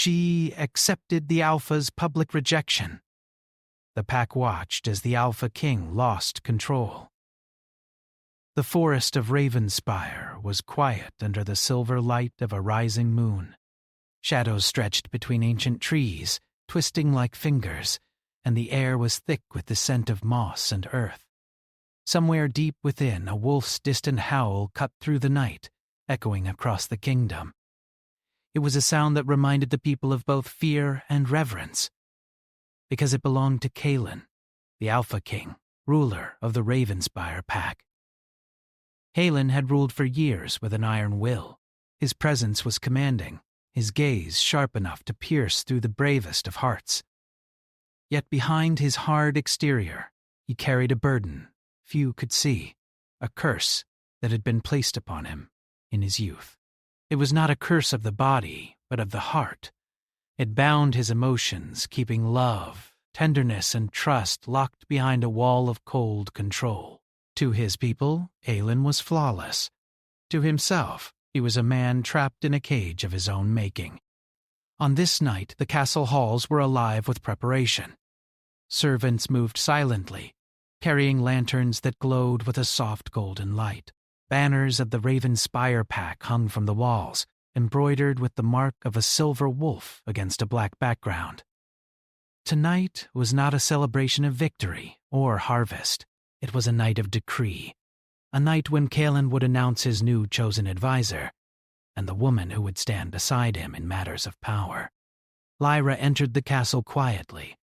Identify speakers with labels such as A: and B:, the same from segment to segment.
A: She accepted the Alpha's public rejection. The pack watched as the Alpha King lost control. The forest of Ravenspire was quiet under the silver light of a rising moon. Shadows stretched between ancient trees, twisting like fingers, and the air was thick with the scent of moss and earth. Somewhere deep within, a wolf's distant howl cut through the night, echoing across the kingdom. It was a sound that reminded the people of both fear and reverence, because it belonged to Kalen, the Alpha King, ruler of the Ravenspire pack. Kalen had ruled for years with an iron will. His presence was commanding, his gaze sharp enough to pierce through the bravest of hearts. Yet behind his hard exterior, he carried a burden few could see, a curse that had been placed upon him in his youth. It was not a curse of the body, but of the heart. It bound his emotions, keeping love, tenderness, and trust locked behind a wall of cold control. To his people, Kalen was flawless. To himself, he was a man trapped in a cage of his own making. On this night, the castle halls were alive with preparation. Servants moved silently, carrying lanterns that glowed with a soft golden light. Banners of the Ravenspire pack hung from the walls, embroidered with the mark of a silver wolf against a black background. Tonight was not a celebration of victory or harvest. It was a night of decree, a night when Kalen would announce his new chosen advisor, and the woman who would stand beside him in matters of power. Lyra entered the castle quietly,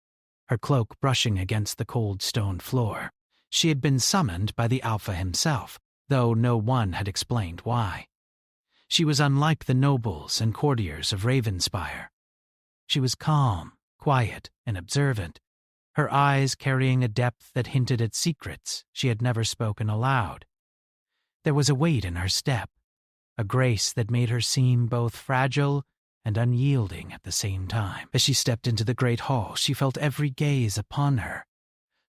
A: her cloak brushing against the cold stone floor. She had been summoned by the Alpha himself, though no one had explained why. She was unlike the nobles and courtiers of Ravenspire. She was calm, quiet, and observant, her eyes carrying a depth that hinted at secrets she had never spoken aloud. There was a weight in her step, a grace that made her seem both fragile and unyielding at the same time. As she stepped into the great hall, she felt every gaze upon her.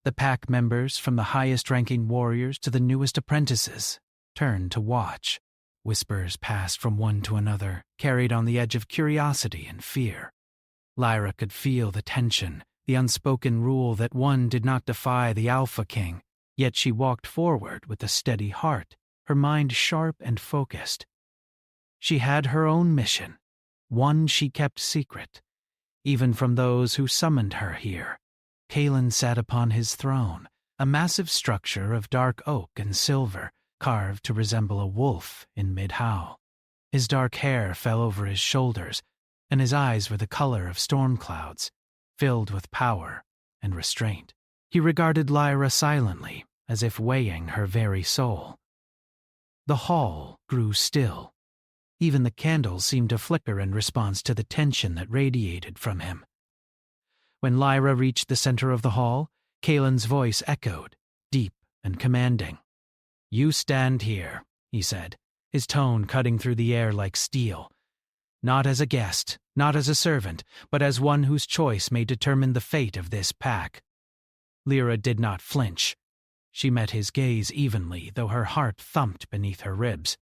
A: The pack members, from the highest-ranking warriors to the newest apprentices, turned to watch. Whispers passed from one to another, carried on the edge of curiosity and fear. Lyra could feel the tension, the unspoken rule that one did not defy the Alpha King, yet she walked forward with a steady heart, her mind sharp and focused. She had her own mission, one she kept secret, even from those who summoned her here. Kalen sat upon his throne, a massive structure of dark oak and silver, carved to resemble a wolf in mid-howl. His dark hair fell over his shoulders, and his eyes were the color of storm clouds, filled with power and restraint. He regarded Lyra silently, as if weighing her very soul. The hall grew still. Even the candles seemed to flicker in response to the tension that radiated from him. When Lyra reached the center of the hall, Kalen's voice echoed, deep and commanding. "You stand here," he said, his tone cutting through the air like steel. "Not as a guest, not as a servant, but as one whose choice may determine the fate of this pack." Lyra did not flinch. She met his gaze evenly, though her heart thumped beneath her ribs.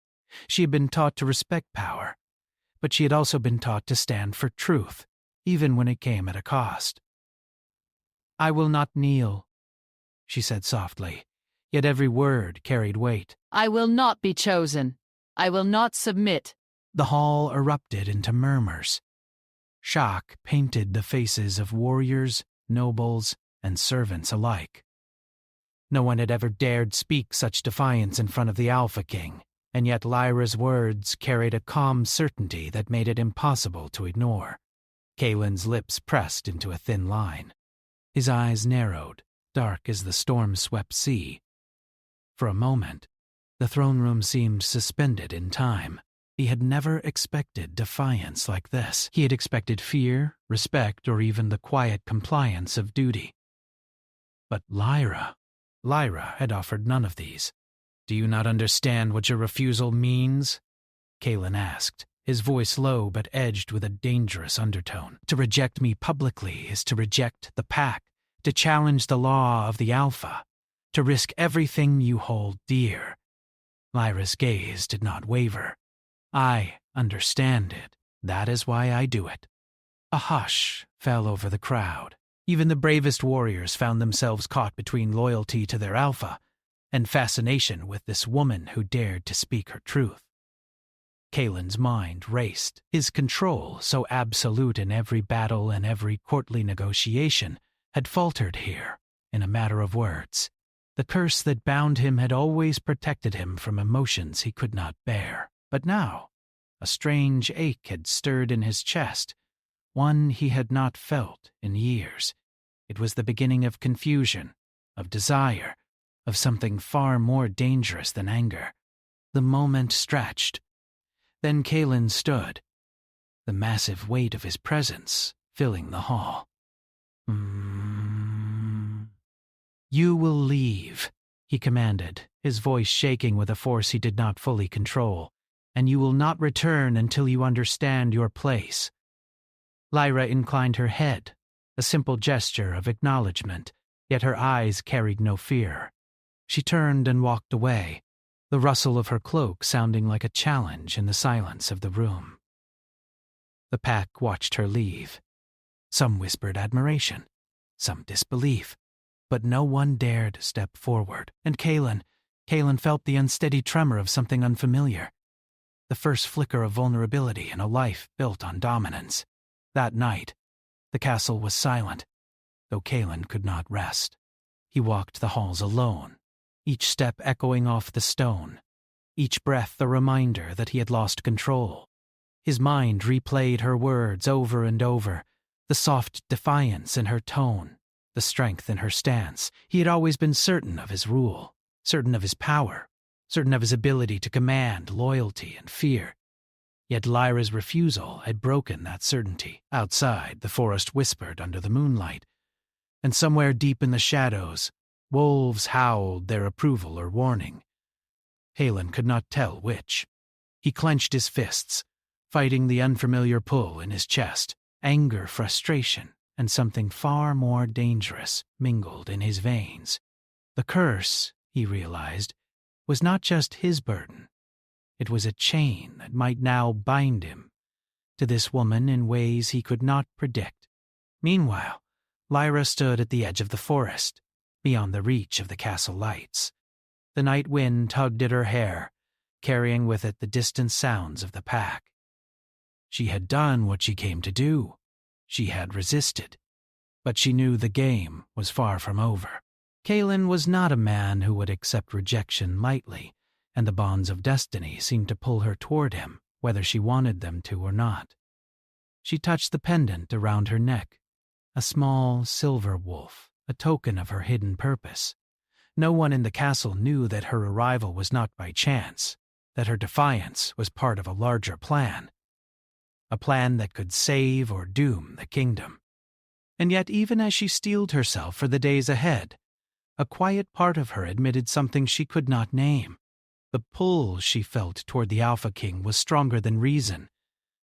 A: She had been taught to respect power, but she had also been taught to stand for truth, even when it came at a cost. "I will not kneel," she said softly, yet every word carried weight.
B: "I will not be chosen. I will not submit."
A: The hall erupted into murmurs. Shock painted the faces of warriors, nobles, and servants alike. No one had ever dared speak such defiance in front of the Alpha King, and yet Lyra's words carried a calm certainty that made it impossible to ignore. Kalen's lips pressed into a thin line. His eyes narrowed, dark as the storm-swept sea. For a moment, the throne room seemed suspended in time. He had never expected defiance like this. He had expected fear, respect, or even the quiet compliance of duty. But Lyra had offered none of these. "Do you not understand what your refusal means?" Kalen asked, his voice low but edged with a dangerous undertone. "To reject me publicly is to reject the pack, to challenge the law of the Alpha, to risk everything you hold dear." Lyra's gaze did not waver. "I understand it. That is why I do it." A hush fell over the crowd. Even the bravest warriors found themselves caught between loyalty to their alpha and fascination with this woman who dared to speak her truth. Kalen's mind raced. His control, so absolute in every battle and every courtly negotiation, had faltered here, in a matter of words. The curse that bound him had always protected him from emotions he could not bear. But now, a strange ache had stirred in his chest, one he had not felt in years. It was the beginning of confusion, of desire, of something far more dangerous than anger. The moment stretched. Then Kalen stood, the massive weight of his presence filling the hall. "You will leave," he commanded, his voice shaking with a force he did not fully control, "and you will not return until you understand your place." Lyra inclined her head, a simple gesture of acknowledgement, yet her eyes carried no fear. She turned and walked away, the rustle of her cloak sounding like a challenge in the silence of the room. The pack watched her leave. Some whispered admiration, some disbelief, but no one dared step forward. And Kalen felt the unsteady tremor of something unfamiliar, the first flicker of vulnerability in a life built on dominance. That night, the castle was silent, though Kalen could not rest. He walked the halls alone, each step echoing off the stone, each breath a reminder that he had lost control. His mind replayed her words over and over, the soft defiance in her tone, the strength in her stance. He had always been certain of his rule, certain of his power, certain of his ability to command loyalty and fear. Yet Lyra's refusal had broken that certainty. Outside, the forest whispered under the moonlight, and somewhere deep in the shadows, wolves howled their approval or warning. Kalen could not tell which. He clenched his fists, fighting the unfamiliar pull in his chest. Anger, frustration, and something far more dangerous mingled in his veins. The curse, he realized, was not just his burden. It was a chain that might now bind him to this woman in ways he could not predict. Meanwhile, Lyra stood at the edge of the forest, beyond the reach of the castle lights. The night wind tugged at her hair, carrying with it the distant sounds of the pack. She had done what she came to do. She had resisted. But she knew the game was far from over. Kalen was not a man who would accept rejection lightly, and the bonds of destiny seemed to pull her toward him, whether she wanted them to or not. She touched the pendant around her neck, a small silver wolf, a token of her hidden purpose. No one in the castle knew that her arrival was not by chance, that her defiance was part of a larger plan. A plan that could save or doom the kingdom. And yet, even as she steeled herself for the days ahead, a quiet part of her admitted something she could not name. The pull she felt toward the Alpha King was stronger than reason,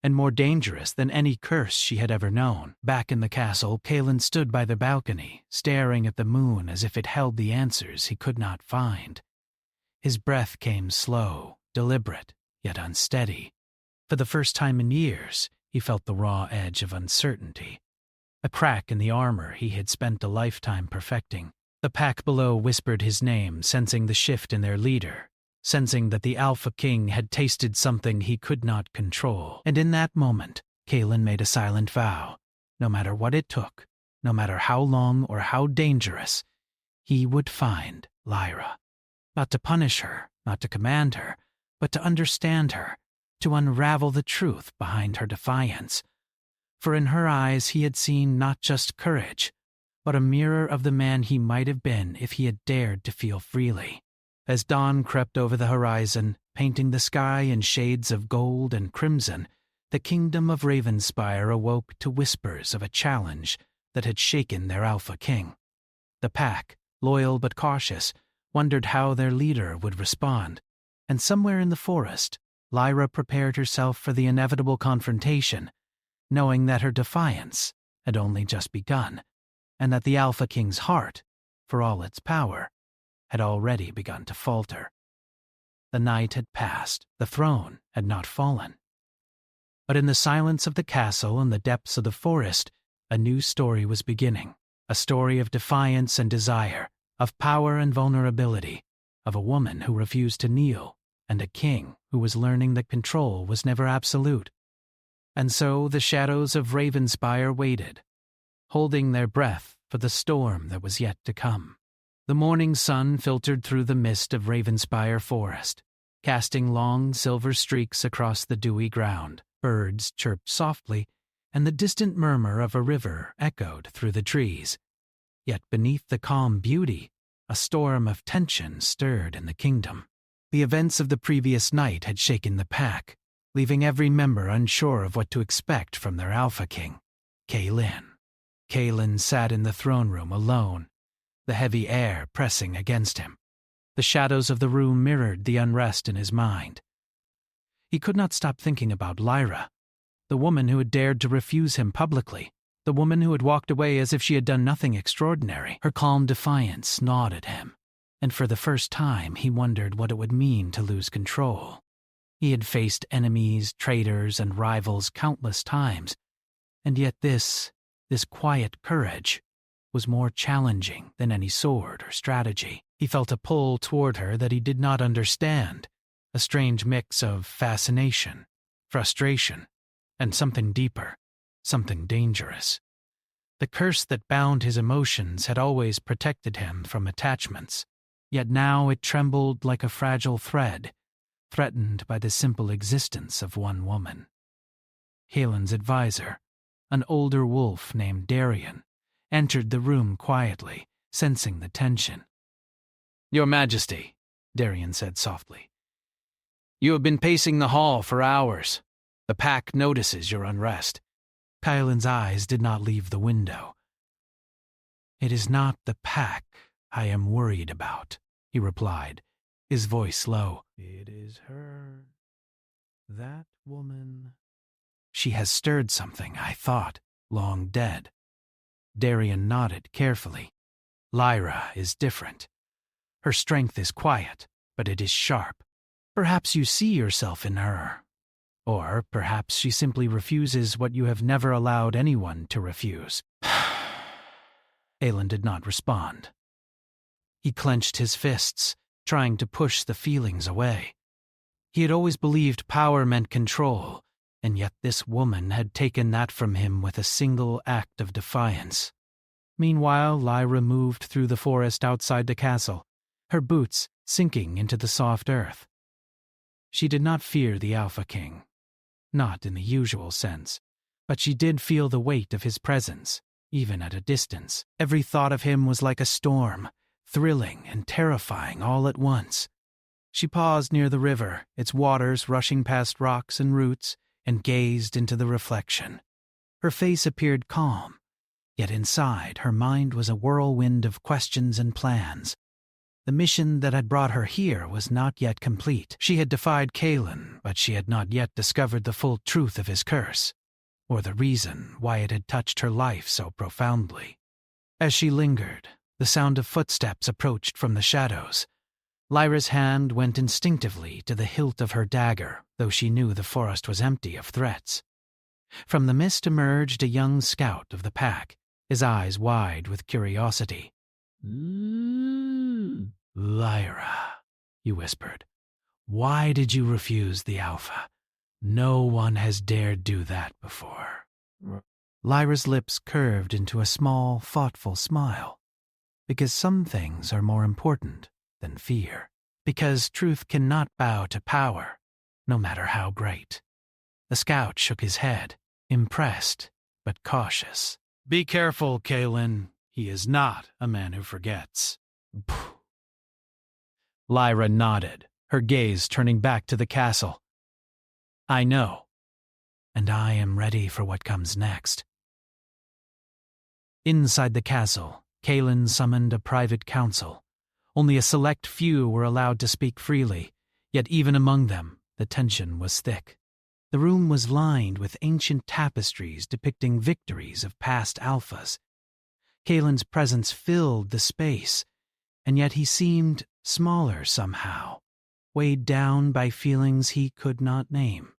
A: and more dangerous than any curse she had ever known. Back in the castle, Kalen stood by the balcony, staring at the moon as if it held the answers he could not find. His breath came slow, deliberate, yet unsteady. For the first time in years, he felt the raw edge of uncertainty, a crack in the armor he had spent a lifetime perfecting. The pack below whispered his name, sensing the shift in their leader, sensing that the Alpha King had tasted something he could not control. And in that moment, Kalen made a silent vow. No matter what it took, no matter how long or how dangerous, he would find Lyra. Not to punish her, not to command her, but to understand her, to unravel the truth behind her defiance. For in her eyes he had seen not just courage, but a mirror of the man he might have been if he had dared to feel freely. As dawn crept over the horizon, painting the sky in shades of gold and crimson, the kingdom of Ravenspire awoke to whispers of a challenge that had shaken their Alpha King. The pack, loyal but cautious, wondered how their leader would respond, and somewhere in the forest, Lyra prepared herself for the inevitable confrontation, knowing that her defiance had only just begun, and that the Alpha King's heart, for all its power, had already begun to falter. The night had passed. The throne had not fallen. But in the silence of the castle and the depths of the forest, a new story was beginning. A story of defiance and desire, of power and vulnerability, of a woman who refused to kneel, and a king who was learning that control was never absolute. And so the shadows of Ravenspire waited, holding their breath for the storm that was yet to come. The morning sun filtered through the mist of Ravenspire forest, casting long silver streaks across the dewy ground. Birds chirped softly, and the distant murmur of a river echoed through the trees. Yet beneath the calm beauty, a storm of tension stirred in the kingdom. The events of the previous night had shaken the pack, leaving every member unsure of what to expect from their Alpha King, Kaelin. Kaelin sat in the throne room alone, the heavy air pressing against him. The shadows of the room mirrored the unrest in his mind. He could not stop thinking about Lyra, the woman who had dared to refuse him publicly, the woman who had walked away as if she had done nothing extraordinary. Her calm defiance gnawed at him, and for the first time he wondered what it would mean to lose control. He had faced enemies, traitors, and rivals countless times, and yet this quiet courage was more challenging than any sword or strategy. He felt a pull toward her that he did not understand, a strange mix of fascination, frustration, and something deeper, something dangerous. The curse that bound his emotions had always protected him from attachments, yet now it trembled like a fragile thread, threatened by the simple existence of one woman. Kaelin's advisor, an older wolf named Darian, entered the room quietly, sensing the tension. "Your Majesty," Darian said softly, "you have been pacing the hall for hours. The pack notices your unrest." Kaelin's eyes did not leave the window. "It is not the pack I am worried about," he replied, his voice low. "It is her, that woman. She has stirred something, I thought, long dead." Darian nodded carefully. "Lyra is different. Her strength is quiet, but it is sharp. Perhaps you see yourself in her. Or perhaps she simply refuses what you have never allowed anyone to refuse." Aelin did not respond. He clenched his fists, trying to push the feelings away. He had always believed power meant control, and yet this woman had taken that from him with a single act of defiance. Meanwhile, Lyra moved through the forest outside the castle, her boots sinking into the soft earth. She did not fear the Alpha King, not in the usual sense, but she did feel the weight of his presence, even at a distance. Every thought of him was like a storm, thrilling and terrifying all at once. She paused near the river, its waters rushing past rocks and roots, and gazed into the reflection. Her face appeared calm, yet inside her mind was a whirlwind of questions and plans. The mission that had brought her here was not yet complete. She had defied Kaelin, but she had not yet discovered the full truth of his curse, or the reason why it had touched her life so profoundly. As she lingered, the sound of footsteps approached from the shadows. Lyra's hand went instinctively to the hilt of her dagger, though she knew the forest was empty of threats. From the mist emerged a young scout of the pack, his eyes wide with curiosity. "Lyra," he whispered, "why did you refuse the Alpha? No one has dared do that before." Lyra's lips curved into a small, thoughtful smile. "Because some things are more important than fear. Because truth cannot bow to power, no matter how great." The scout shook his head, impressed but cautious. "Be careful, Kaelin. He is not a man who forgets." Lyra nodded, her gaze turning back to the castle. "I know, and I am ready for what comes next." Inside the castle, Kaelin summoned a private council. Only a select few were allowed to speak freely, yet even among them, the tension was thick. The room was lined with ancient tapestries depicting victories of past alphas. Kaelin's presence filled the space, and yet he seemed smaller somehow, weighed down by feelings he could not name.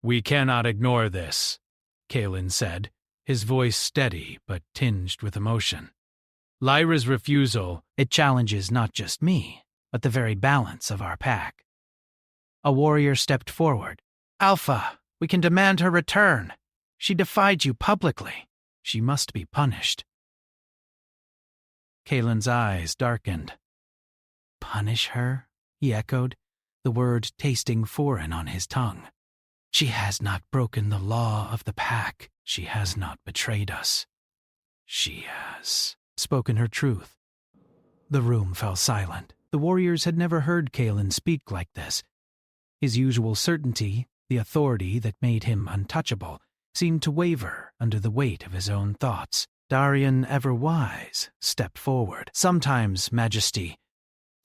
A: We cannot ignore this, Kalen said, his voice steady but tinged with emotion. Lyra's refusal, it challenges not just me, but the very balance of our pack. A warrior stepped forward. Alpha, we can demand her return. She defied you publicly. She must be punished. Kalen's eyes darkened. Punish her? He echoed, the word tasting foreign on his tongue. She has not broken the law of the pack. She has not betrayed us. She has spoken her truth. The room fell silent. The warriors had never heard Kalen speak like this. His usual certainty, the authority that made him untouchable, seemed to waver under the weight of his own thoughts. Darian, ever wise, stepped forward. Sometimes, Majesty,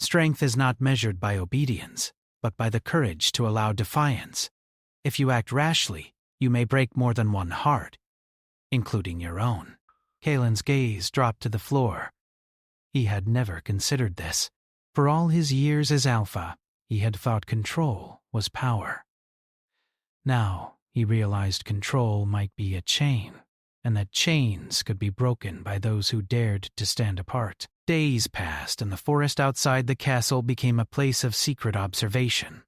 A: strength is not measured by obedience, but by the courage to allow defiance. If you act rashly, you may break more than one heart, including your own. Kalen's gaze dropped to the floor. He had never considered this. For all his years as Alpha, he had thought control was power. Now he realized control might be a chain, and that chains could be broken by those who dared to stand apart. Days passed, and the forest outside the castle became a place of secret observation.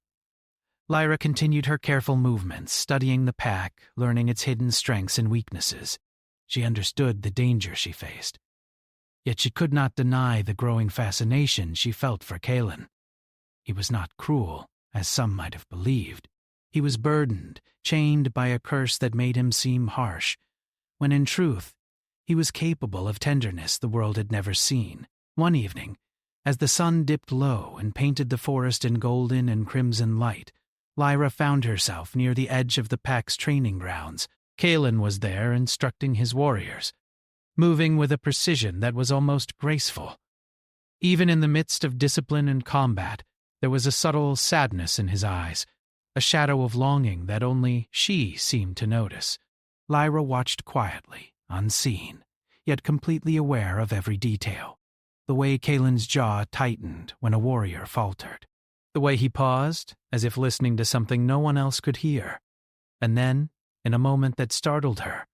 A: Lyra continued her careful movements, studying the pack, learning its hidden strengths and weaknesses. She understood the danger she faced. Yet she could not deny the growing fascination she felt for Kalen. He was not cruel, as some might have believed. He was burdened, chained by a curse that made him seem harsh, when in truth, he was capable of tenderness the world had never seen. One evening, as the sun dipped low and painted the forest in golden and crimson light, Lyra found herself near the edge of the pack's training grounds. Kalen was there instructing his warriors, moving with a precision that was almost graceful. Even in the midst of discipline and combat, there was a subtle sadness in his eyes, a shadow of longing that only she seemed to notice. Lyra watched quietly, unseen, yet completely aware of every detail. The way Kalen's jaw tightened when a warrior faltered. The way he paused, as if listening to something no one else could hear. And then, in a moment that startled her,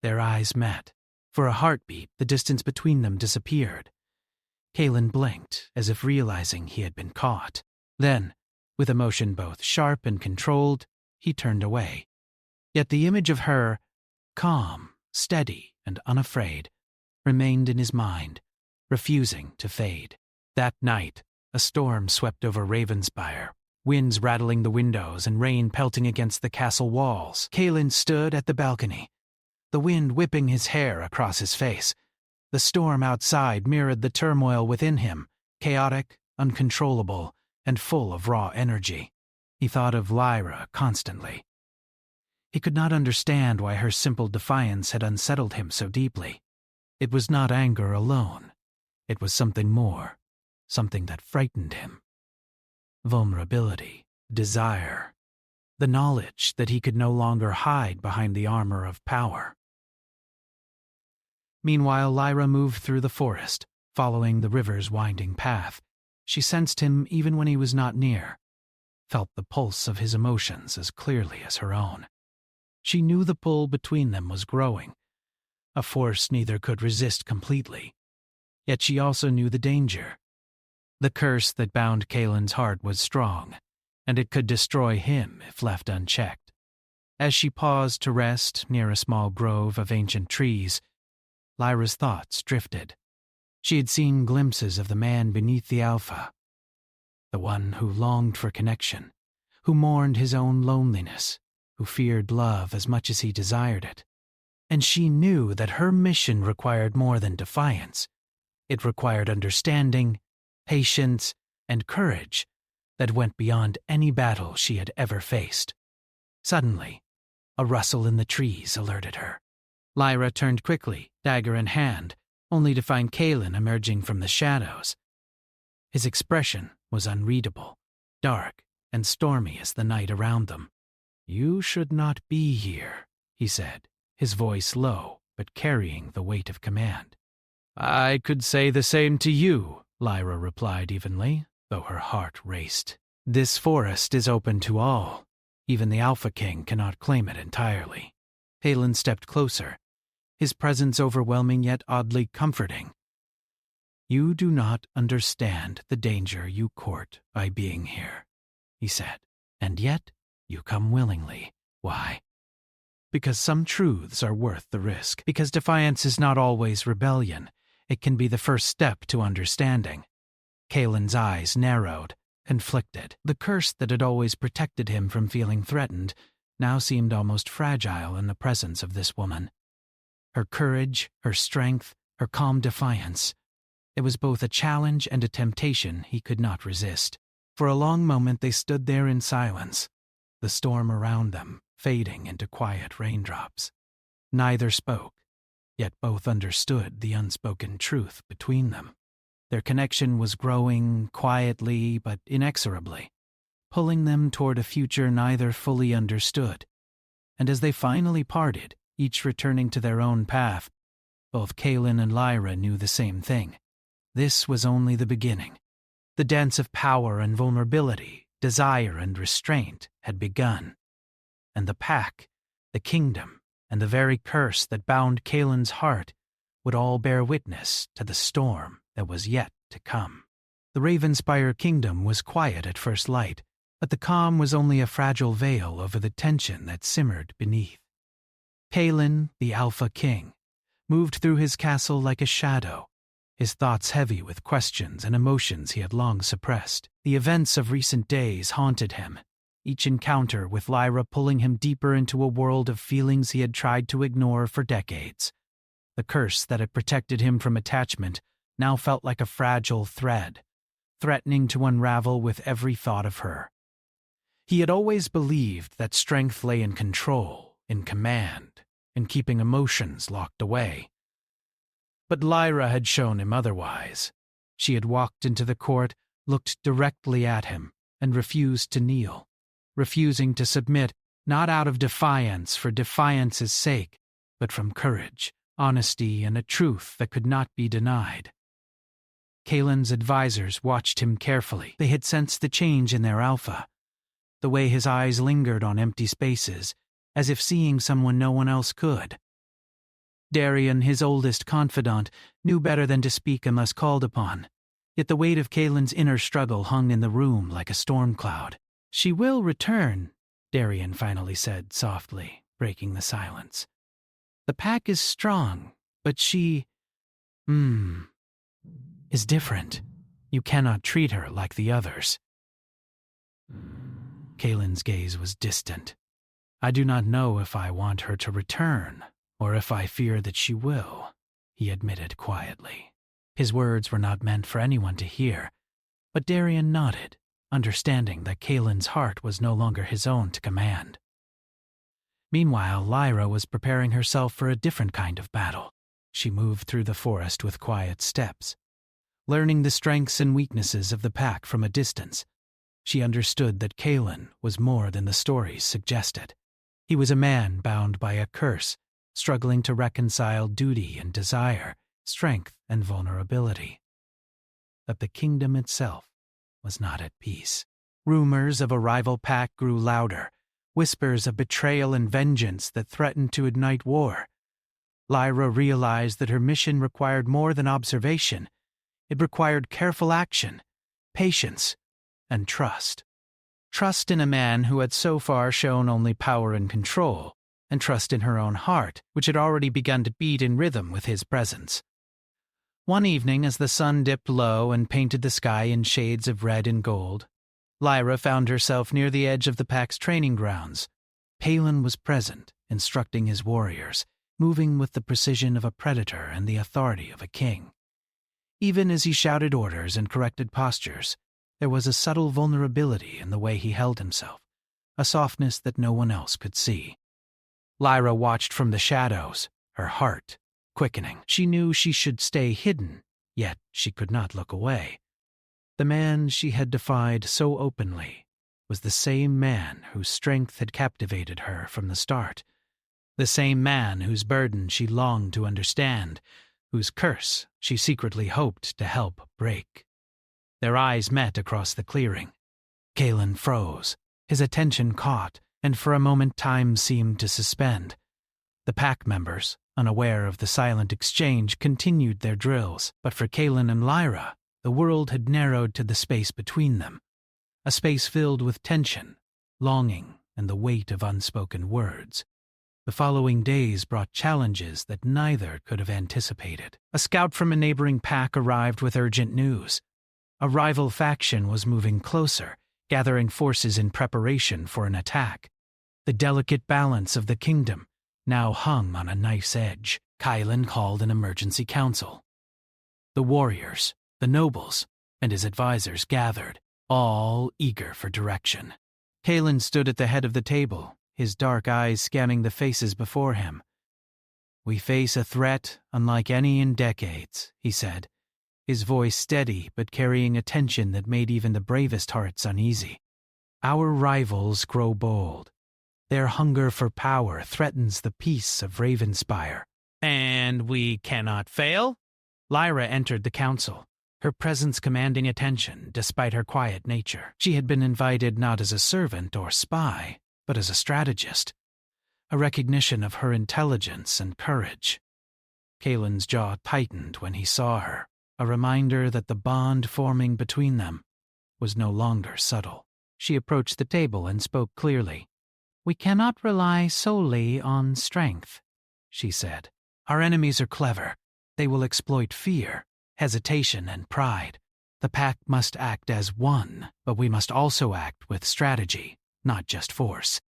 A: their eyes met. For a heartbeat, the distance between them disappeared. Kalen blinked, as if realizing he had been caught. Then, with emotion both sharp and controlled, he turned away. Yet the image of her, calm, steady, and unafraid, remained in his mind, refusing to fade. That night, a storm swept over Ravenspire, winds rattling the windows and rain pelting against the castle walls. Kalen stood at the balcony, the wind whipping his hair across his face. The storm outside mirrored the turmoil within him, chaotic, uncontrollable, and full of raw energy. He thought of Lyra constantly. He could not understand why her simple defiance had unsettled him so deeply. It was not anger alone. It was something more, something that frightened him. Vulnerability, desire, the knowledge that he could no longer hide behind the armor of power. Meanwhile, Lyra moved through the forest, following the river's winding path. She sensed him even when he was not near, felt the pulse of his emotions as clearly as her own. She knew the pull between them was growing, a force neither could resist completely. Yet she also knew the danger. The curse that bound Kalen's heart was strong, and it could destroy him if left unchecked. As she paused to rest near a small grove of ancient trees, Lyra's thoughts drifted. She had seen glimpses of the man beneath the Alpha, the one who longed for connection, who mourned his own loneliness, who feared love as much as he desired it. And she knew that her mission required more than defiance. It required understanding, patience, and courage that went beyond any battle she had ever faced. Suddenly, a rustle in the trees alerted her. Lyra turned quickly, dagger in hand, only to find Kalen emerging from the shadows. His expression was unreadable, dark and stormy as the night around them. "You should not be here," he said, his voice low but carrying the weight of command. "I could say the same to you," Lyra replied evenly, though her heart raced. "This forest is open to all. Even the Alpha King cannot claim it entirely. Palin stepped closer, his presence overwhelming yet oddly comforting. You do not understand the danger you court by being here, he said, and yet you come willingly. Why? Because some truths are worth the risk. Because defiance is not always rebellion. It can be the first step to understanding. Kalen's eyes narrowed, conflicted. The curse that had always protected him from feeling threatened now seemed almost fragile in the presence of this woman. Her courage, her strength, her calm defiance. It was both a challenge and a temptation he could not resist. For a long moment they stood there in silence, the storm around them fading into quiet raindrops. Neither spoke, yet both understood the unspoken truth between them. Their connection was growing quietly but inexorably, pulling them toward a future neither fully understood. And as they finally parted, each returning to their own path, both Kalen and Lyra knew the same thing. This was only the beginning. The dance of power and vulnerability, desire and restraint had begun. And the pack, the kingdom, and the very curse that bound Kalen's heart would all bear witness to the storm that was yet to come. The Ravenspire kingdom was quiet at first light, but the calm was only a fragile veil over the tension that simmered beneath. Kalen, the Alpha King, moved through his castle like a shadow, his thoughts heavy with questions and emotions he had long suppressed. The events of recent days haunted him, each encounter with Lyra pulling him deeper into a world of feelings he had tried to ignore for decades. The curse that had protected him from attachment now felt like a fragile thread, threatening to unravel with every thought of her. He had always believed that strength lay in control, in command, in keeping emotions locked away. But Lyra had shown him otherwise. She had walked into the court, looked directly at him, and refused to kneel, refusing to submit, not out of defiance for defiance's sake, but from courage, honesty, and a truth that could not be denied. Kalen's advisors watched him carefully. They had sensed the change in their alpha, the way his eyes lingered on empty spaces, as if seeing someone no one else could. Darian, his oldest confidant, knew better than to speak unless called upon, yet the weight of Kalen's inner struggle hung in the room like a storm cloud. She will return, Darian finally said softly, breaking the silence. The pack is strong, but she, is different. You cannot treat her like the others. Kalen's gaze was distant. I do not know if I want her to return, or if I fear that she will, he admitted quietly. His words were not meant for anyone to hear, but Darian nodded, understanding that Kalen's heart was no longer his own to command. Meanwhile, Lyra was preparing herself for a different kind of battle. She moved through the forest with quiet steps. Learning the strengths and weaknesses of the pack from a distance, she understood that Kalen was more than the stories suggested. He was a man bound by a curse, struggling to reconcile duty and desire, strength and vulnerability. But the kingdom itself was not at peace. Rumors of a rival pack grew louder, whispers of betrayal and vengeance that threatened to ignite war. Lyra realized that her mission required more than observation. It required careful action, patience, and trust. Trust in a man who had so far shown only power and control, and trust in her own heart, which had already begun to beat in rhythm with his presence. One evening, as the sun dipped low and painted the sky in shades of red and gold, Lyra found herself near the edge of the pack's training grounds. Palin was present, instructing his warriors, moving with the precision of a predator and the authority of a king. Even as he shouted orders and corrected postures, there was a subtle vulnerability in the way he held himself, a softness that no one else could see. Lyra watched from the shadows, her heart quickening. She knew she should stay hidden, yet she could not look away. The man she had defied so openly was the same man whose strength had captivated her from the start, the same man whose burden she longed to understand, whose curse she secretly hoped to help break. Their eyes met across the clearing. Kalen froze, his attention caught, and for a moment time seemed to suspend. The pack members, unaware of the silent exchange, continued their drills, but for Kaelin and Lyra, the world had narrowed to the space between them, a space filled with tension, longing, and the weight of unspoken words. The following days brought challenges that neither could have anticipated. A scout from a neighboring pack arrived with urgent news. A rival faction was moving closer, gathering forces in preparation for an attack. The delicate balance of the kingdom now hung on a knife's edge. Kaelin called an emergency council. The warriors, the nobles, and his advisors gathered, all eager for direction. Kaelin stood at the head of the table, his dark eyes scanning the faces before him. "We face a threat unlike any in decades," he said, his voice steady but carrying a tension that made even the bravest hearts uneasy. "Our rivals grow bold. Their hunger for power threatens the peace of Ravenspire. And we cannot fail?" Lyra entered the council, her presence commanding attention despite her quiet nature. She had been invited not as a servant or spy, but as a strategist, a recognition of her intelligence and courage. Kaelin's jaw tightened when he saw her, a reminder that the bond forming between them was no longer subtle. She approached the table and spoke clearly. "We cannot rely solely on strength," she said. "Our enemies are clever. They will exploit fear, hesitation, and pride. The pack must act as one, but we must also act with strategy, not just force."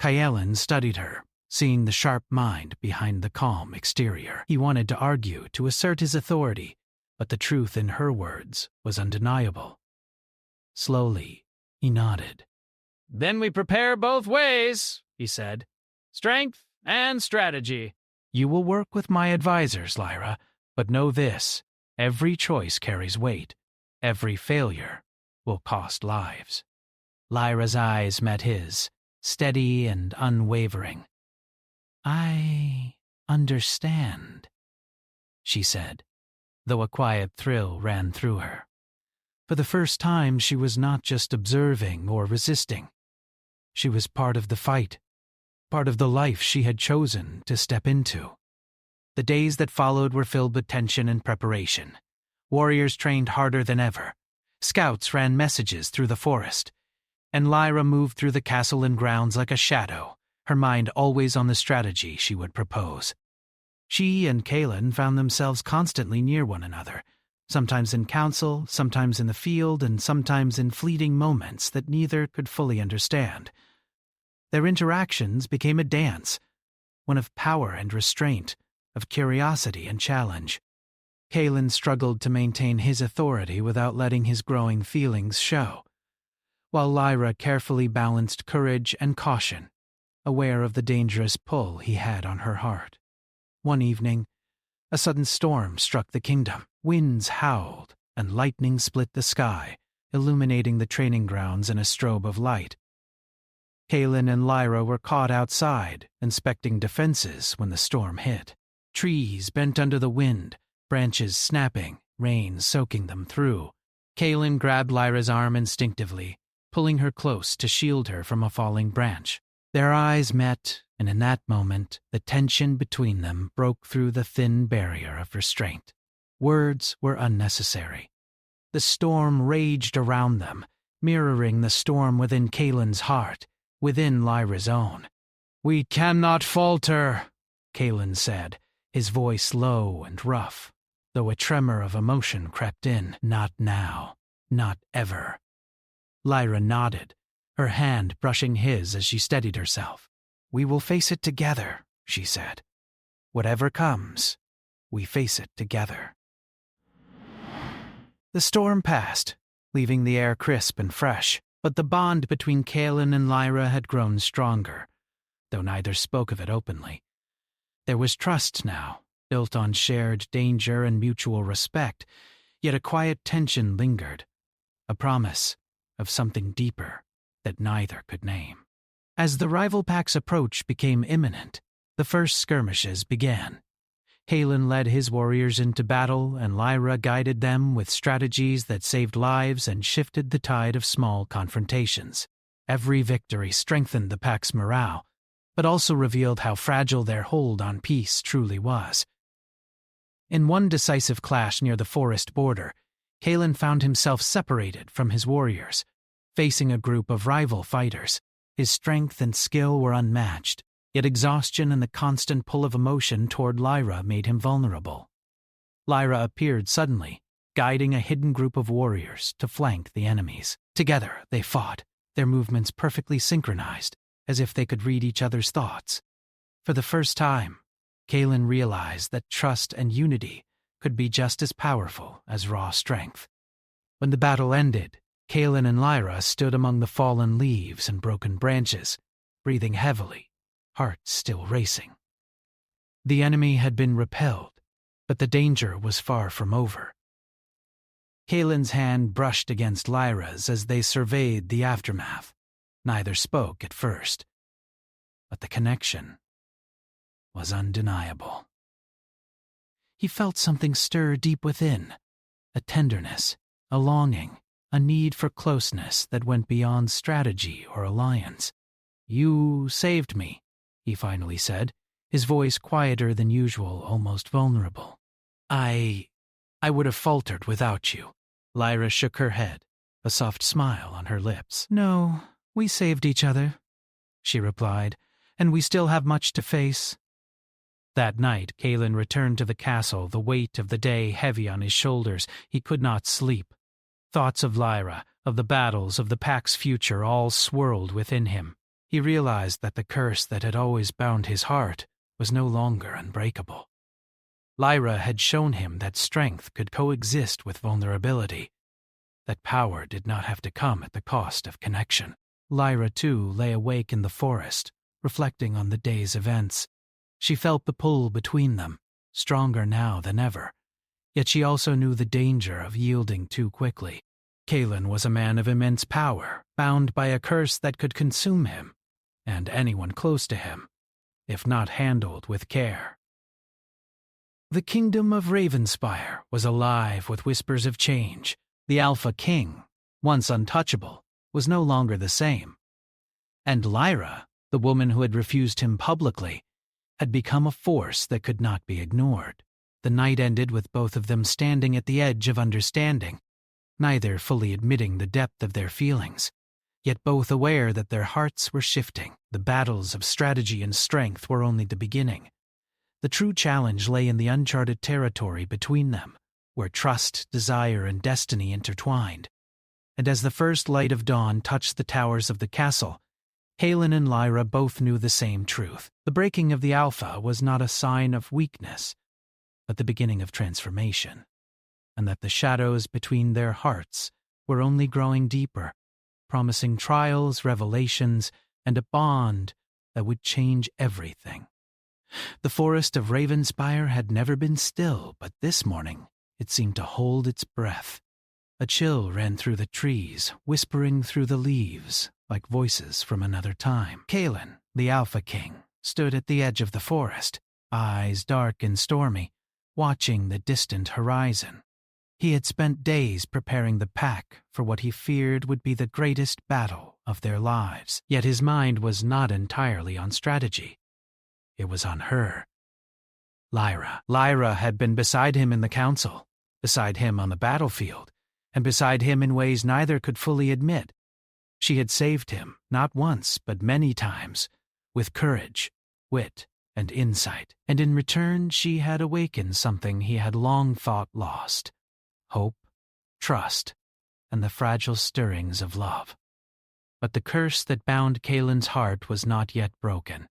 A: Kaelin studied her, seeing the sharp mind behind the calm exterior. He wanted to argue, to assert his authority, but the truth in her words was undeniable. Slowly, he nodded. "Then we prepare both ways," he said. "Strength and strategy." "You will work with my advisors, Lyra, but know this. Every choice carries weight. Every failure will cost lives." Lyra's eyes met his, steady and unwavering. "I understand," she said, though a quiet thrill ran through her. For the first time, she was not just observing or resisting. She was part of the fight, part of the life she had chosen to step into. The days that followed were filled with tension and preparation. Warriors trained harder than ever. Scouts ran messages through the forest. And Lyra moved through the castle and grounds like a shadow, her mind always on the strategy she would propose. She and Kaelin found themselves constantly near one another, sometimes in council, sometimes in the field, and sometimes in fleeting moments that neither could fully understand. Their interactions became a dance, one of power and restraint, of curiosity and challenge. Kaelin struggled to maintain his authority without letting his growing feelings show, while Lyra carefully balanced courage and caution, aware of the dangerous pull he had on her heart. One evening, a sudden storm struck the kingdom. Winds howled, and lightning split the sky, illuminating the training grounds in a strobe of light. Kaelin and Lyra were caught outside, inspecting defenses when the storm hit. Trees bent under the wind, branches snapping, rain soaking them through. Kaelin grabbed Lyra's arm instinctively, pulling her close to shield her from a falling branch. Their eyes met, and in that moment, the tension between them broke through the thin barrier of restraint. Words were unnecessary. The storm raged around them, mirroring the storm within Kaelin's heart, within Lyra's own. "We cannot falter," Kaelin said, his voice low and rough, though a tremor of emotion crept in. "Not now. Not ever." Lyra nodded, her hand brushing his as she steadied herself. "We will face it together," she said. "Whatever comes, we face it together." The storm passed, leaving the air crisp and fresh, but the bond between Kaelin and Lyra had grown stronger, though neither spoke of it openly. There was trust now, built on shared danger and mutual respect, yet a quiet tension lingered, a promise of something deeper that neither could name. As the rival pack's approach became imminent, the first skirmishes began. Kaelin led his warriors into battle, and Lyra guided them with strategies that saved lives and shifted the tide of small confrontations. Every victory strengthened the pack's morale, but also revealed how fragile their hold on peace truly was. In one decisive clash near the forest border, Kalen found himself separated from his warriors, facing a group of rival fighters. His strength and skill were unmatched, yet exhaustion and the constant pull of emotion toward Lyra made him vulnerable. Lyra appeared suddenly, guiding a hidden group of warriors to flank the enemies. Together they fought, their movements perfectly synchronized, as if they could read each other's thoughts. For the first time, Kalen realized that trust and unity could be just as powerful as raw strength. When the battle ended, Kalen and Lyra stood among the fallen leaves and broken branches, breathing heavily, hearts still racing. The enemy had been repelled, but the danger was far from over. Kalen's hand brushed against Lyra's as they surveyed the aftermath. Neither spoke at first, but the connection was undeniable. He felt something stir deep within, a tenderness, a longing, a need for closeness that went beyond strategy or alliance. "You saved me," he finally said, his voice quieter than usual, almost vulnerable. I would have faltered without you." Lyra shook her head, a soft smile on her lips. "No, we saved each other," she replied, "and we still have much to face." That night, Kalen returned to the castle, the weight of the day heavy on his shoulders. He could not sleep. Thoughts of Lyra, of the battles, of the pack's future all swirled within him. He realized that the curse that had always bound his heart was no longer unbreakable. Lyra had shown him that strength could coexist with vulnerability, that power did not have to come at the cost of connection. Lyra, too, lay awake in the forest, reflecting on the day's events. She felt the pull between them, stronger now than ever, yet she also knew the danger of yielding too quickly. Kalen was a man of immense power, bound by a curse that could consume him, and anyone close to him, if not handled with care. The kingdom of Ravenspire was alive with whispers of change. The Alpha King, once untouchable, was no longer the same. And Lyra, the woman who had refused him publicly, had become a force that could not be ignored. The night ended with both of them standing at the edge of understanding, neither fully admitting the depth of their feelings, yet both aware that their hearts were shifting. The battles of strategy and strength were only the beginning. The true challenge lay in the uncharted territory between them, where trust, desire, and destiny intertwined. And as the first light of dawn touched the towers of the castle, Kalen and Lyra both knew the same truth. The breaking of the Alpha was not a sign of weakness, but the beginning of transformation, and that the shadows between their hearts were only growing deeper, promising trials, revelations, and a bond that would change everything. The forest of Ravenspire had never been still, but this morning it seemed to hold its breath. A chill ran through the trees, whispering through the leaves, like voices from another time. Kalen, the Alpha King, stood at the edge of the forest, eyes dark and stormy, watching the distant horizon. He had spent days preparing the pack for what he feared would be the greatest battle of their lives. Yet his mind was not entirely on strategy. It was on her. Lyra. Lyra had been beside him in the council, beside him on the battlefield, and beside him in ways neither could fully admit. She had saved him, not once, but many times, with courage, wit, and insight, and in return she had awakened something he had long thought lost: hope, trust, and the fragile stirrings of love. But the curse that bound Kalen's heart was not yet broken.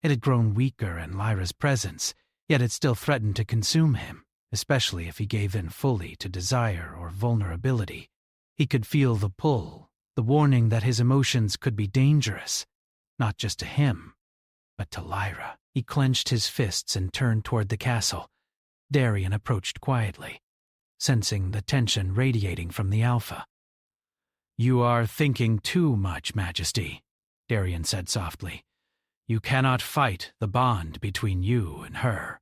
A: It had grown weaker in Lyra's presence, yet it still threatened to consume him, especially if he gave in fully to desire or vulnerability. He could feel the pull, the warning that his emotions could be dangerous, not just to him, but to Lyra. He clenched his fists and turned toward the castle. Darian approached quietly, sensing the tension radiating from the Alpha. "You are thinking too much, Majesty," Darian said softly. "You cannot fight the bond between you and her.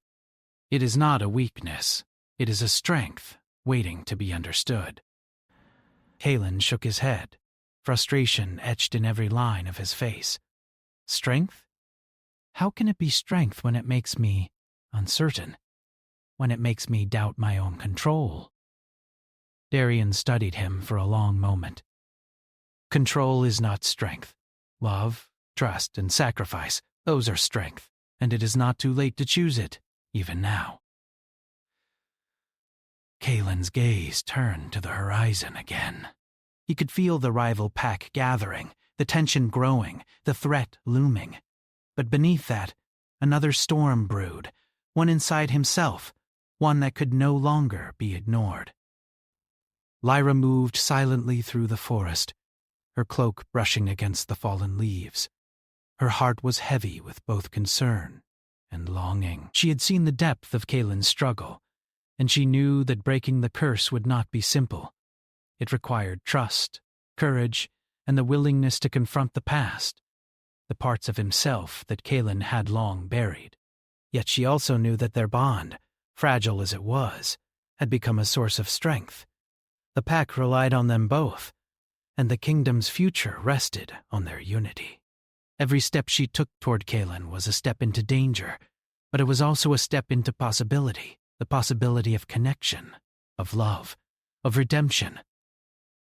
A: It is not a weakness. It is a strength waiting to be understood." Kalen shook his head. frustration etched in every line of his face. Strength? How can it be strength when it makes me uncertain? When it makes me doubt my own control? Darian studied him for a long moment. Control is not strength. Love, trust, and sacrifice, those are strength, and it is not too late to choose it, even now. Kaelin's gaze turned to the horizon again. He could feel the rival pack gathering, the tension growing, the threat looming. But beneath that, another storm brewed, one inside himself, one that could no longer be ignored. Lyra moved silently through the forest, her cloak brushing against the fallen leaves. Her heart was heavy with both concern and longing. She had seen the depth of Kaelin's struggle, and she knew that breaking the curse would not be simple. It required trust, courage, and the willingness to confront the past, the parts of himself that Kaelin had long buried. Yet she also knew that their bond, fragile as it was, had become a source of strength. The pack relied on them both, and the kingdom's future rested on their unity. Every step she took toward Kaelin was a step into danger, but it was also a step into possibility, the possibility of connection, of love, of redemption.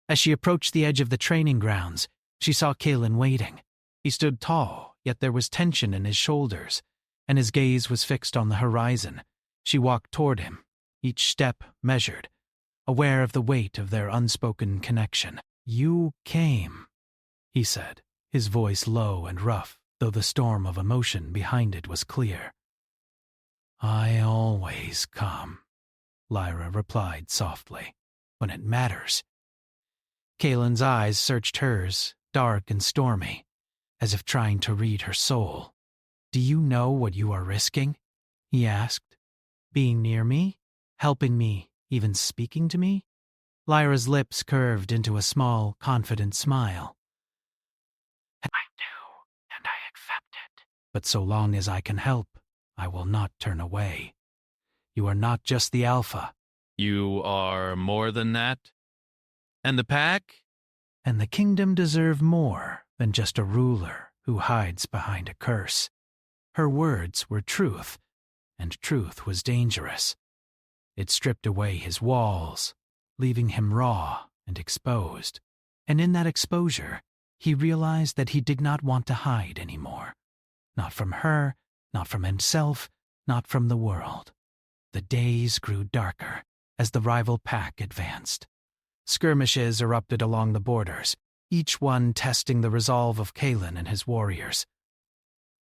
A: As she approached the edge of the training grounds, she saw Kaelin waiting. He stood tall, yet there was tension in his shoulders, and his gaze was fixed on the horizon. She walked toward him, each step measured, aware of the weight of their unspoken connection. "You came," he said, his voice low and rough, though the storm of emotion behind it was clear. "I always come," Lyra replied softly, "when it matters." Kaelin's eyes searched hers, dark and stormy, as if trying to read her soul. "Do you know what you are risking?" he asked. "Being near me? Helping me? Even speaking to me?" Lyra's lips curved into a small, confident smile. "I do, and I accept it. But so long as I can help, I will not turn away. You are not just the Alpha."
C: "You are more than that? And the pack?"
A: "And the kingdom deserve more than just a ruler who hides behind a curse." Her words were truth, and truth was dangerous. It stripped away his walls, leaving him raw and exposed. And in that exposure, he realized that he did not want to hide anymore. Not from her, not from himself, not from the world. The days grew darker as the rival pack advanced. Skirmishes erupted along the borders, each one testing the resolve of Kaelin and his warriors.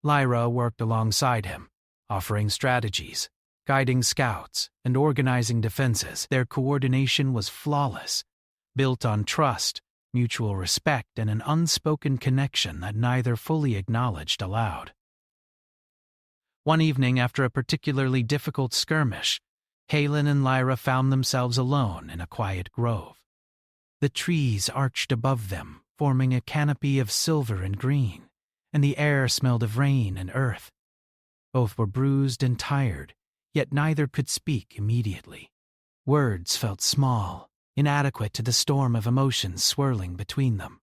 A: Lyra worked alongside him, offering strategies, guiding scouts, and organizing defenses. Their coordination was flawless, built on trust, mutual respect, and an unspoken connection that neither fully acknowledged aloud. One evening after a particularly difficult skirmish, Kaelin and Lyra found themselves alone in a quiet grove. The trees arched above them, forming a canopy of silver and green, and the air smelled of rain and earth. Both were bruised and tired, yet neither could speak immediately. Words felt small, inadequate to the storm of emotions swirling between them.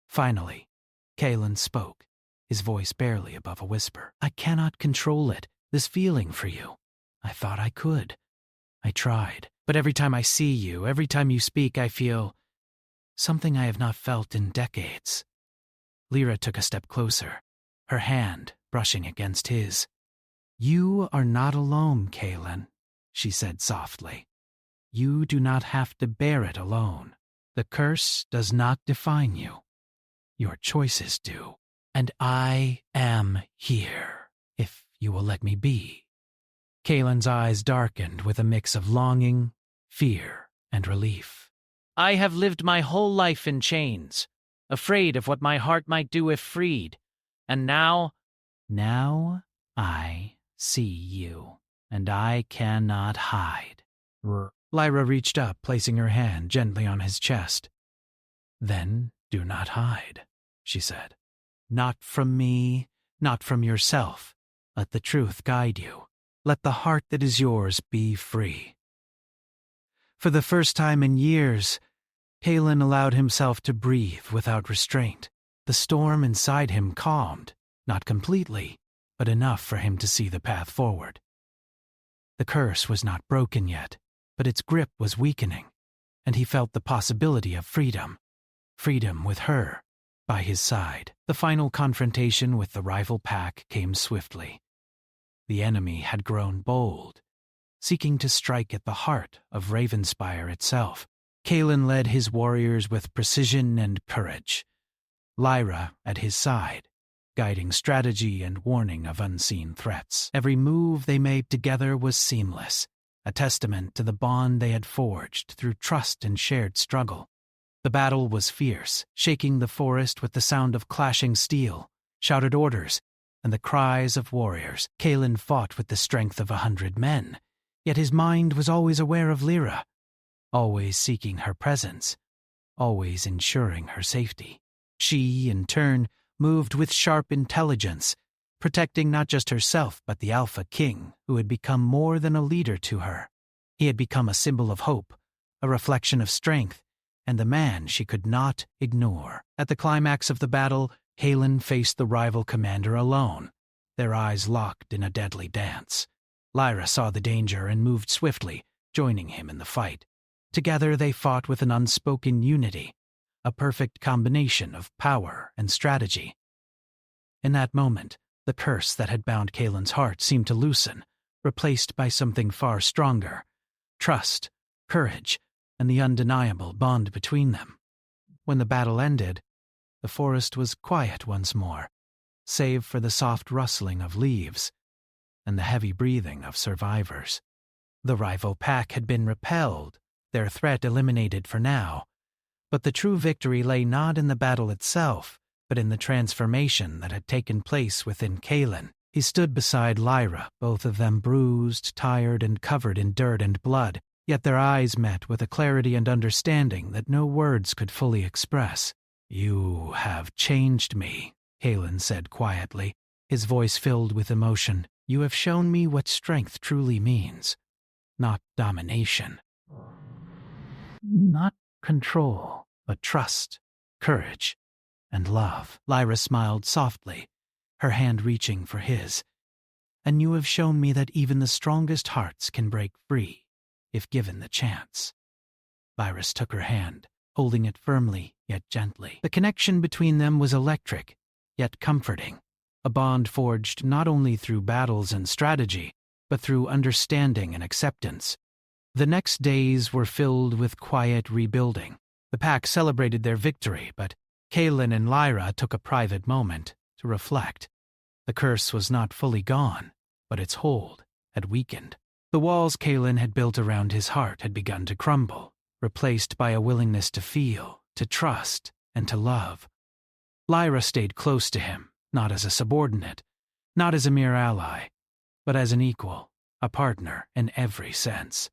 A: Finally, Kaelin spoke, his voice barely above a whisper. "I cannot control it, this feeling for you. I thought I could. I tried. But every time I see you, every time you speak, I feel something I have not felt in decades." Lyra took a step closer, her hand brushing against his. "You are not alone, Kaelin," she said softly. "You do not have to bear it alone. The curse does not define you. Your choices do. And I am here, if you will let me be." Kaelin's eyes darkened with a mix of longing, fear, and relief. "I have lived my whole life in chains, afraid of what my heart might do if freed. And now I see you, and I cannot hide." Lyra reached up, placing her hand gently on his chest. "Then do not hide," she said. "Not from me, not from yourself. Let the truth guide you. Let the heart that is yours be free." For the first time in years, Kalen allowed himself to breathe without restraint. The storm inside him calmed, not completely, but enough for him to see the path forward. The curse was not broken yet, but its grip was weakening, and he felt the possibility of freedom. Freedom with her, by his side. The final confrontation with the rival pack came swiftly. The enemy had grown bold, seeking to strike at the heart of Ravenspire itself. Kalen led his warriors with precision and courage, Lyra at his side, guiding strategy and warning of unseen threats. Every move they made together was seamless, a testament to the bond they had forged through trust and shared struggle. The battle was fierce, shaking the forest with the sound of clashing steel, shouted orders, and the cries of warriors. Kalen fought with the strength of 100 men, yet his mind was always aware of Lyra, always seeking her presence, always ensuring her safety. She, in turn, moved with sharp intelligence, protecting not just herself but the Alpha King, who had become more than a leader to her. He had become a symbol of hope, a reflection of strength, and the man she could not ignore. At the climax of the battle, Kalen faced the rival commander alone, their eyes locked in a deadly dance. Lyra saw the danger and moved swiftly, joining him in the fight. Together they fought with an unspoken unity, a perfect combination of power and strategy. In that moment, the curse that had bound Kalen's heart seemed to loosen, replaced by something far stronger: trust, courage, and the undeniable bond between them. When the battle ended, the forest was quiet once more, save for the soft rustling of leaves and the heavy breathing of survivors. The rival pack had been repelled, their threat eliminated for now, but the true victory lay not in the battle itself, but in the transformation that had taken place within Kalen. He stood beside Lyra, both of them bruised, tired, and covered in dirt and blood, yet their eyes met with a clarity and understanding that no words could fully express. "You have changed me," Kalen said quietly, his voice filled with emotion. "You have shown me what strength truly means. Not domination. Not control, but trust, courage, and love." Lyra smiled softly, her hand reaching for his. "And you have shown me that even the strongest hearts can break free, if given the chance." Lyris took her hand, holding it firmly yet gently. The connection between them was electric, yet comforting, a bond forged not only through battles and strategy, but through understanding and acceptance. The next days were filled with quiet rebuilding. The pack celebrated their victory, but Kalen and Lyra took a private moment to reflect. The curse was not fully gone, but its hold had weakened. The walls Kalen had built around his heart had begun to crumble, replaced by a willingness to feel, to trust, and to love. Lyra stayed close to him, not as a subordinate, not as a mere ally, but as an equal, a partner in every sense.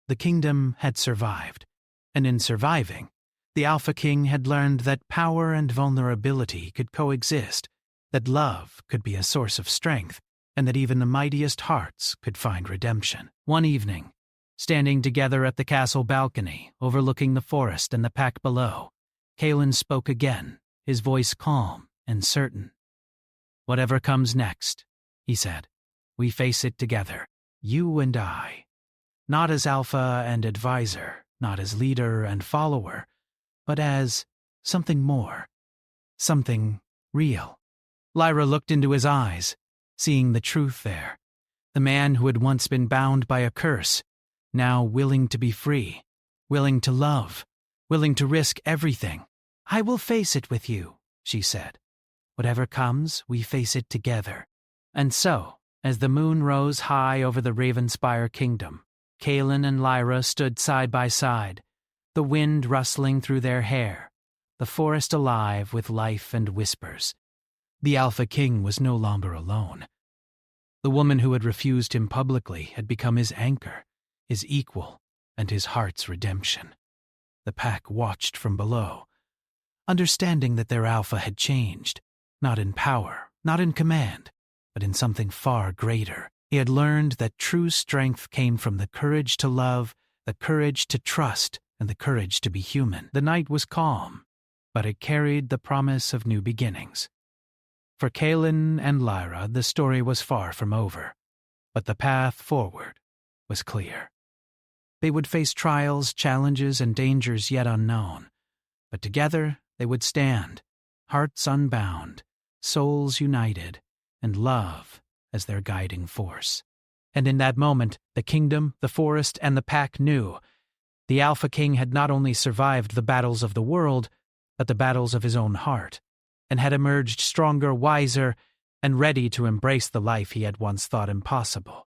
A: The kingdom had survived, and in surviving, the Alpha King had learned that power and vulnerability could coexist, that love could be a source of strength, and that even the mightiest hearts could find redemption. One evening, standing together at the castle balcony, overlooking the forest and the pack below, Kalen spoke again, his voice calm and certain. "Whatever comes next," he said, "we face it together, you and I. Not as alpha and advisor, not as leader and follower, but as something more, something real." Lyra looked into his eyes, seeing the truth there. The man who had once been bound by a curse, now willing to be free, willing to love, willing to risk everything. "I will face it with you," she said. "Whatever comes, we face it together." And so, as the moon rose high over the Ravenspire kingdom, Kalen and Lyra stood side by side, the wind rustling through their hair, the forest alive with life and whispers. The Alpha King was no longer alone. The woman who had refused him publicly had become his anchor, his equal, and his heart's redemption. The pack watched from below, understanding that their Alpha had changed, not in power, not in command, but in something far greater. He had learned that true strength came from the courage to love, the courage to trust, and the courage to be human. The night was calm, but it carried the promise of new beginnings. For Kaelin and Lyra, the story was far from over, but the path forward was clear. They would face trials, challenges, and dangers yet unknown, but together they would stand, hearts unbound, souls united, and love as their guiding force. And in that moment, the kingdom, the forest, and the pack knew the Alpha King had not only survived the battles of the world, but the battles of his own heart, and had emerged stronger, wiser, and ready to embrace the life he had once thought impossible.